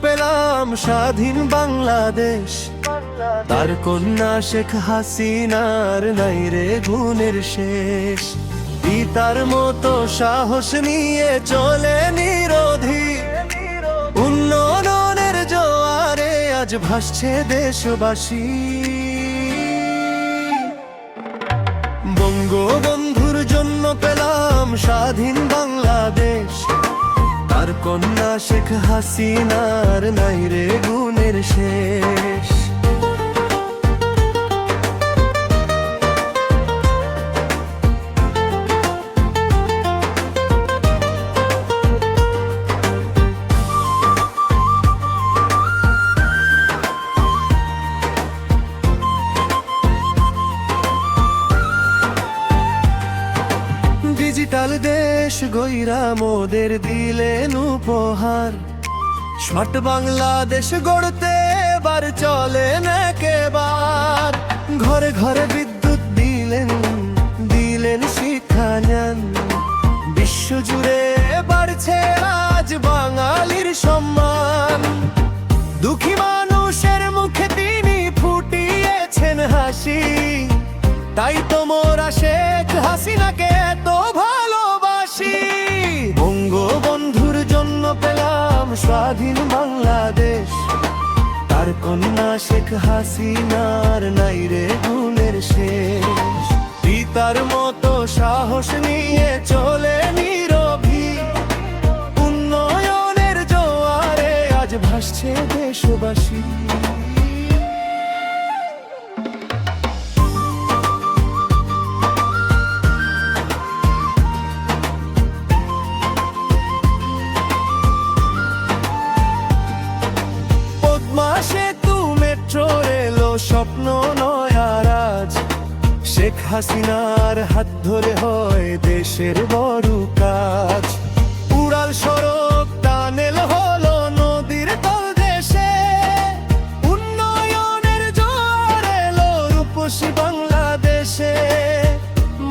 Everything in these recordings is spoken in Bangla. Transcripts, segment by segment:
পেলাম স্বাধীন বাংলাদেশ। তার কন্যা শেখ হাসিনার নাই রে গুণের শেষ। পিতার মতো সাহস নিয়ে চলে নিরোধী, উন্নয়নের জোয়ারে আজ ভাসছে দেশবাসী। বঙ্গবন্ধুর জন্য পেলাম স্বাধীন বাংলাদেশ। তার কন্যা শেখ হাসিনার নাই রে গুণের শেষ। ডিজিটাল দেশ গইরা মোদের দিলেন উপহার। স্মার্ট বাংলাদেশ গড়তে এবার চলেন একেবার। ঘরে ঘরে বিদ্যুৎ দিলেন, দিলেন শিক্ষা জ্ঞান। বিশ্বজুড়ে বাড়ছে আজ বাঙালির সম্মান। দুঃখী মানুষের মুখে তিনি ফুটিয়েছেন হাসি। তাই তো মোরা শেখ হাসিনাকে এত ভালোবাসি। বঙ্গবন্ধুর জন্য পেলাম স্বাধীন বাংলাদেশ। তার কন্যা শেখ হাসিনার নাই রে গুণের শেষ। পিতার মতো সাহস নিয়ে চলে নীরবী, উন্নয়নের জোয়ারে আজ ভাসছে দেশবাসী। সেতু মেট্রো রেল স্বপ্ন নয় আর আজ। শেখ হাসিনার হাত ধরে হয় দেশের বড় কাজ। উড়াল সড়ক টানেল হলো নদীর তল দেশে। উন্নয়নের জোয়ার এলো রূপসী বাংলাদেশে।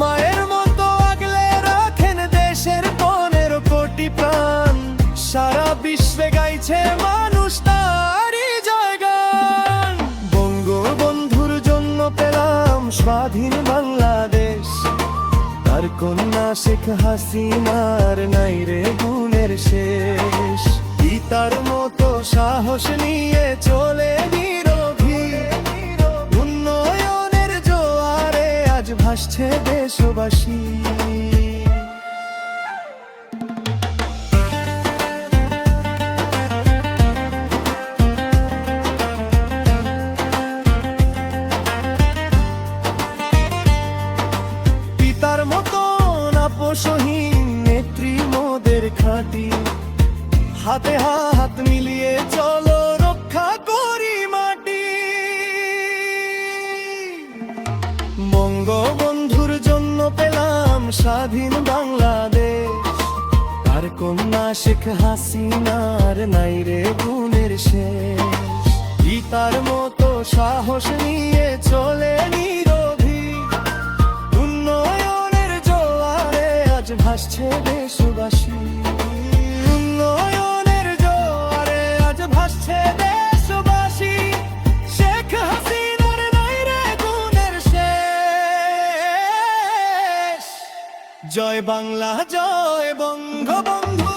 মায়ের মতো আগলে রাখেন দেশের 15 কোটি প্রাণ। সারা বিশ্বে গাইছে মানুষ তারই জয়গান। বঙ্গবন্ধুর জন্য পেলাম স্বাধীন বাংলাদেশ। তার কন্যা শেখ হাসিনার নাই রে গুণের শেষ। পিতার মতো সাহস নিয়ে চলে নীরবী, উন্নয়নের জোয়ারে আজ ভাসছে দেশবাসী। তার মতন আপোষহীন নেত্রী মোদের খাঁটি। হাতে হাত মিলিয়ে চলো রক্ষা করি মাটি। বঙ্গবন্ধুর জন্য পেলাম স্বাধীন বাংলাদেশ। তার কন্যা শেখ হাসিনার নাই রে গুণের শেষ। পিতার মতো সাহস নিয়ে চলে নীরবী, উন্নয়নের জোয়ারে আজ ভাসছে দেশবাসী। উন্নয়নের জোয়ারে আজ ভাসছে দেশবাসী। শেখ হাসিনার নাই রে গুণের শেষ। জয় বাংলা, জয় বঙ্গবন্ধু।